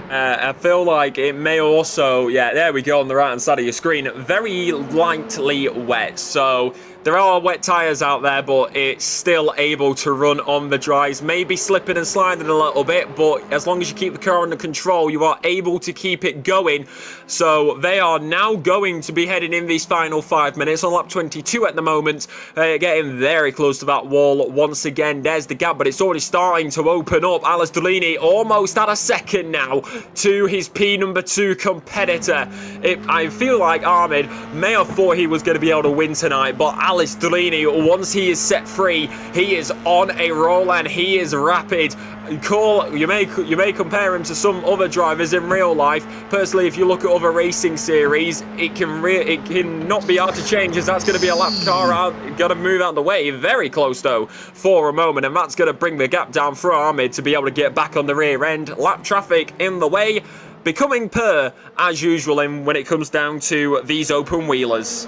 I feel like it may also, yeah, there we go on the right hand side of your screen, very lightly wet. So there are wet tyres out there, but it's still able to run on the dries. Maybe slipping and sliding a little bit, but as long as you keep the car under control, you are able to keep it going. So they are now going to be heading in these final 5 minutes on lap 22 at the moment, getting very close to that wall once again. There's the gap, but it's already starting to open up. Alessandrini almost at a second now to his P2 competitor. I feel like Ahmed may have thought he was going to be able to win tonight, but Alessandrini, once he is set free, he is on a roll and he is rapid. You may compare him to some other drivers in real life. Personally, if you look at other racing series, it can not be hard to change, as that's going to be a lap car out. Got to move out of the way. Very close though for a moment, and that's going to bring the gap down for Ahmed to be able to get back on the rear end. Lap traffic in the way, becoming as usual when it comes down to these open wheelers.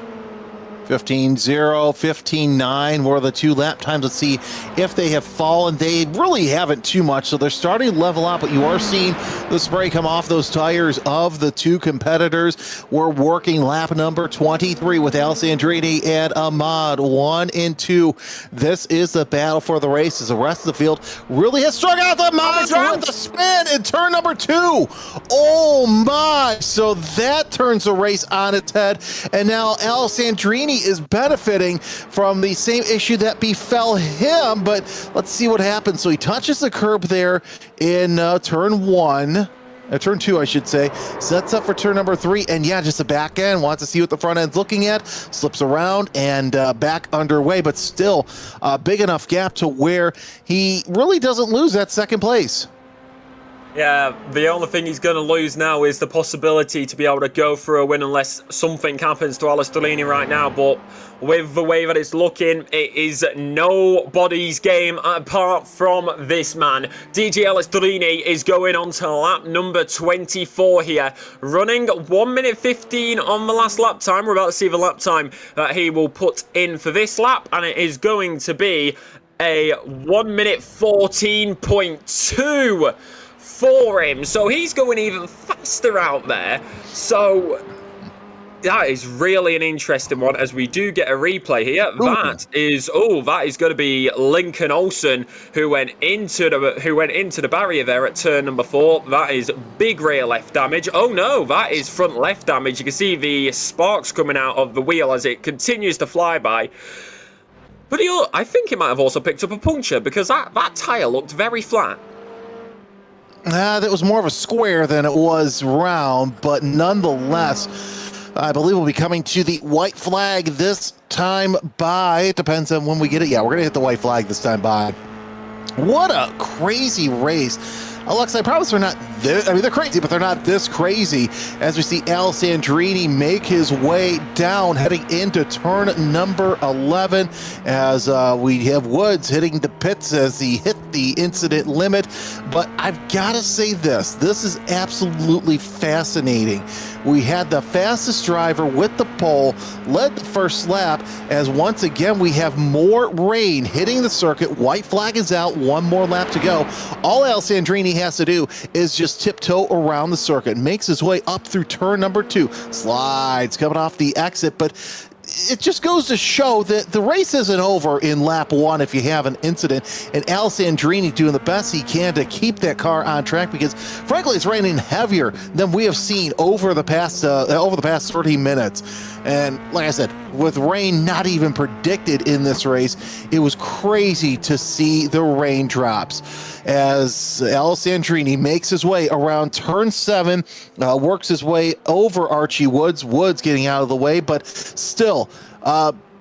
15.0, 15.9 were the 2 lap times. Let's see if they have fallen. They really haven't too much, so they're starting to level out, but you are seeing the spray come off those tires of the 2 competitors. We're working lap number 23 with Alessandrini and Ahmad, 1 and 2. This is the battle for the race as the rest of the field really has struck out. The Ahmad with the spin in turn number 2. Oh my! So that turns the race on its head, and now Alessandrini is benefiting from the same issue that befell him, but let's see what happens. So he touches the curb there in turn 1. Turn 2, I should say. Sets up for turn number 3, and yeah, just the back end. Wants to see what the front end's looking at. Slips around and back underway, but still a big enough gap to where he really doesn't lose that second place. Yeah, the only thing he's going to lose now is the possibility to be able to go for a win unless something happens to Alessandrini right now. But with the way that it's looking, it is nobody's game apart from this man. DJ Alessandrini is going on to lap number 24 here, running 1 minute 15 on the last lap time. We're about to see the lap time that he will put in for this lap, and it is going to be a 1 minute 14.2 for him, so he's going even faster out there. So that is really an interesting one, as we do get a replay here. That is going to be Lincoln Olsen who went into the barrier there at turn number 4. That is big rear left damage. Oh no, that is front left damage. You can see the sparks coming out of the wheel as it continues to fly by. But I think he might have also picked up a puncture, because that tyre looked very flat. That was more of a square than it was round, but nonetheless, I believe we'll be coming to the white flag this time by. It depends on when we get it. Yeah, we're going to hit the white flag this time by. What a crazy race. Alex, I promise they're not this, I mean, they're crazy, but they're not this crazy, as we see Alessandrini make his way down, heading into turn number 11, as we have Woods hitting the pits as he hit the incident limit. But I've got to say this is absolutely fascinating. We had the fastest driver with the pole, led the first lap, as once again we have more rain hitting the circuit. White flag is out, 1 more lap to go. All Alessandrini has to do is just tiptoe around the circuit, makes his way up through turn number 2, slides coming off the exit, but it just goes to show that the race isn't over in lap 1 if you have an incident, and Alessandrini doing the best he can to keep that car on track, because frankly it's raining heavier than we have seen over the past 30 minutes. And like I said, with rain not even predicted in this race, it was crazy to see the raindrops as Alessandrini makes his way around turn 7, works his way over Archie Woods. Woods getting out of the way, but still,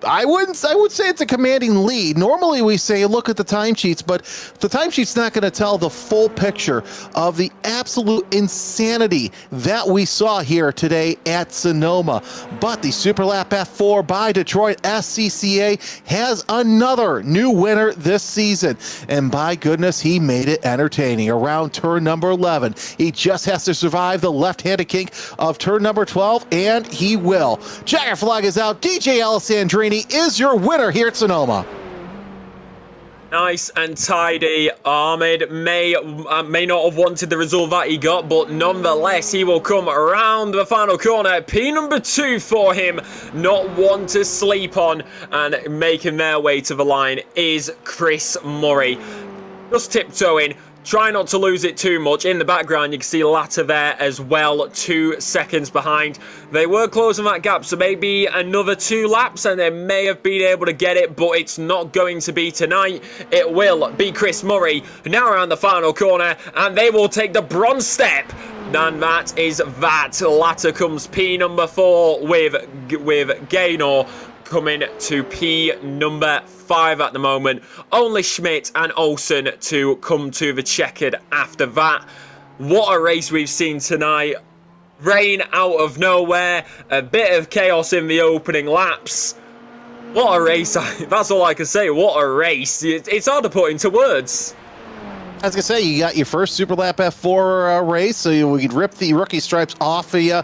I would say it's a commanding lead. Normally we say look at the timesheets, but the timesheet's not going to tell the full picture of the absolute insanity that we saw here today at Sonoma. But the SUPERLAP F4 by Detroit SCCA has another new winner this season, and by goodness, he made it entertaining around turn number 11. He just has to survive the left-handed kink of turn number 12, and he will. Checker flag is out. DJ Alessandrini is your winner here at Sonoma. Nice and tidy. Ahmed may not have wanted the result that he got, but nonetheless, he will come around the final corner. P number 2 for him, not one to sleep on, and making their way to the line is Chris Murray. Just tiptoeing. Try not to lose it too much. In the background, you can see Latta there as well, 2 seconds behind. They were closing that gap, so maybe another 2 laps, and they may have been able to get it, but it's not going to be tonight. It will be Chris Murray, now around the final corner, and they will take the bronze step. And that is that. Latta comes P number 4 with Gaynor coming to P number 5 at the moment. Only Schmidt and Olsen to come to the checkered after that. What a race we've seen tonight. Rain out of nowhere, a bit of chaos in the opening laps. What a race. That's all I can say. What a race. It's hard to put into words. I was gonna say, you got your first SUPERLAP F4 race, so we could rip the rookie stripes off of you.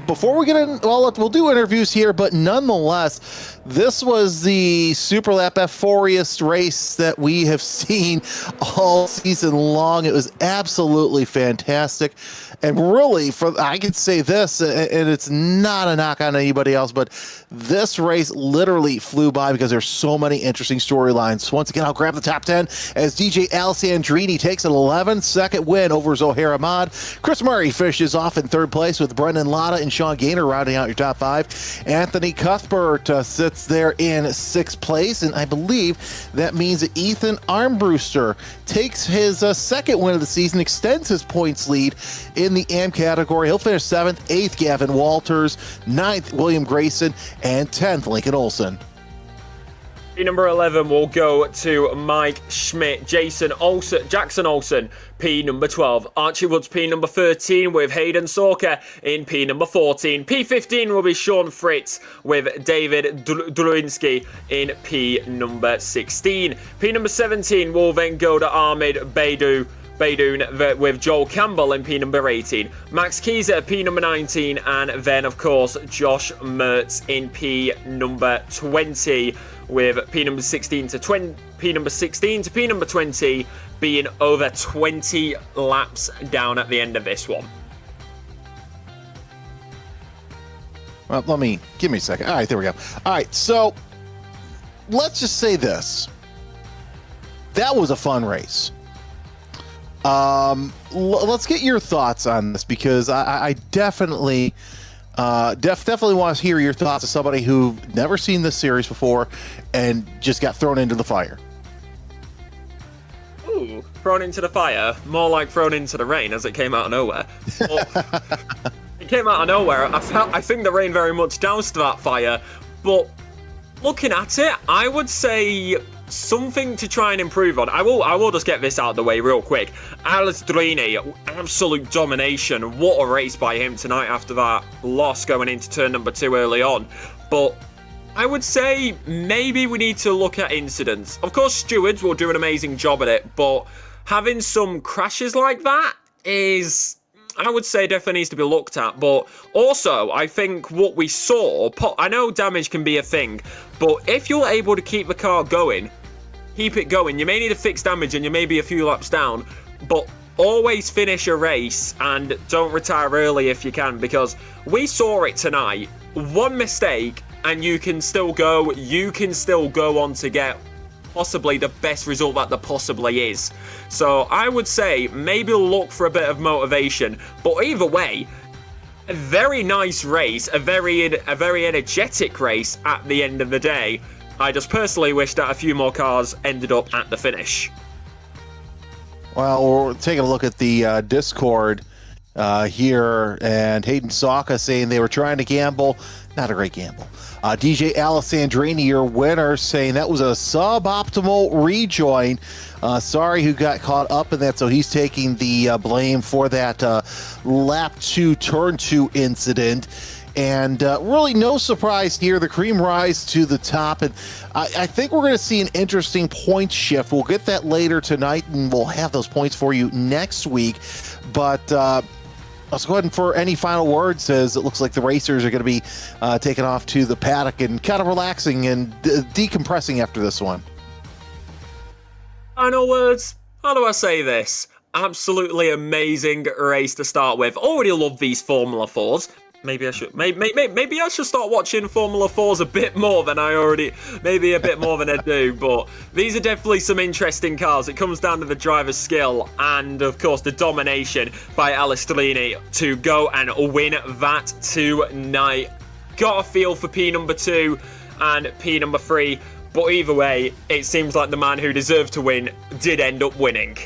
Before we get in, well, we'll do interviews here, but nonetheless, this was the SUPERLAP F4iest race that we have seen all season long. It was absolutely fantastic. And really, I could say this, and it's not a knock on anybody else, but this race literally flew by because there's so many interesting storylines. Once again, I'll grab the top 10 as DJ Alessandrini takes an 11-second win over Zohair Ahmad. Chris Murray finishes off in third place with Brendan Lotta and Sean Gaynor rounding out your top 5. Anthony Cuthbert sits there in sixth place, and I believe that means that Ethan Armbruster takes his second win of the season, extends his points lead in the AM category. He'll finish 7th, 8th, Gavin Walters, 9th, William Grayson, and 10th, Lincoln Olsen. Number 11 will go to Mike Schmidt, Jackson Olsen, P number 12. Archie Woods, P number 13, with Hayden Sorka in P number 14. P15 will be Sean Fritz with David Druinski in P number 16. P number 17 will then go to Ahmed Baidoun with Joel Campbell in P number 18, Max Keyser P number 19, and then of course Josh Mertz in P number 20, with P number 16 to P number 20 being over 20 laps down at the end of this one. Well, give me a second. All right, there we go. All right, so let's just say this. That was a fun race. Let's get your thoughts on this, because I definitely want to hear your thoughts as somebody who never seen this series before and just got thrown into the fire. Ooh, thrown into the fire? More like thrown into the rain, as it came out of nowhere. It came out of nowhere. I think the rain very much doused that fire, but looking at it, I would say something to try and improve on. I will just get this out of the way real quick. Alessandrini, absolute domination. What a race by him tonight after that loss going into turn number 2 early on. But I would say maybe we need to look at incidents. Of course, stewards will do an amazing job at it, but having some crashes like that is, I would say, definitely needs to be looked at. But also, I think what we saw, I know damage can be a thing, but if you're able to keep the car going, keep it going. You may need to fix damage and you may be a few laps down, but always finish a race and don't retire early if you can, because we saw it tonight. One mistake and you can still go on to get possibly the best result that there possibly is. So I would say maybe look for a bit of motivation, but either way, a very nice race, a very energetic race at the end of the day. I just personally wish that a few more cars ended up at the finish. Well, we're taking a look at the Discord here, and Hayden Saka saying they were trying to gamble. Not a great gamble. DJ Alessandrini, your winner, saying that was a suboptimal rejoin. Sorry who got caught up in that, so he's taking the blame for that lap 2, turn 2 incident. And really no surprise here, the cream rise to the top, and I think we're going to see an interesting point shift. We'll get that later tonight, and we'll have those points for you next week. But let's go ahead and for any final words, as it looks like the racers are going to be taking off to the paddock and kind of relaxing and decompressing after this one. Final words? How do I say this? Absolutely amazing race to start with. Already love these Formula 4s. Maybe I should start watching Formula 4s a bit more than I already, maybe a bit more than I do, but these are definitely some interesting cars. It comes down to the driver's skill and, of course, the domination by Alessandrini to go and win that tonight. Got a feel for P number 2 and P number 3, but either way, it seems like the man who deserved to win did end up winning.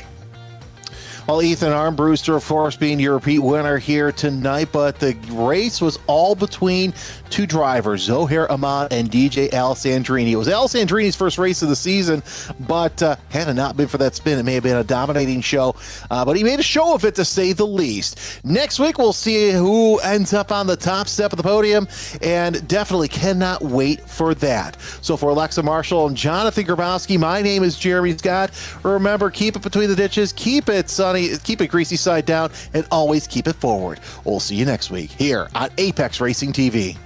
Well, Ethan Armbruster, of course, being your repeat winner here tonight, but the race was all between two drivers, Zohair Ahmad and DJ Alessandrini. It was Alessandrini's first race of the season, but had it not been for that spin, it may have been a dominating show, but he made a show of it, to say the least. Next week, we'll see who ends up on the top step of the podium, and definitely cannot wait for that. So for Alexa Marshall and Jonathan Grabowski, my name is Jeremy Scott. Remember, keep it between the ditches, keep it sunny, keep it greasy side down, and always keep it forward. We'll see you next week here on Apex Racing TV.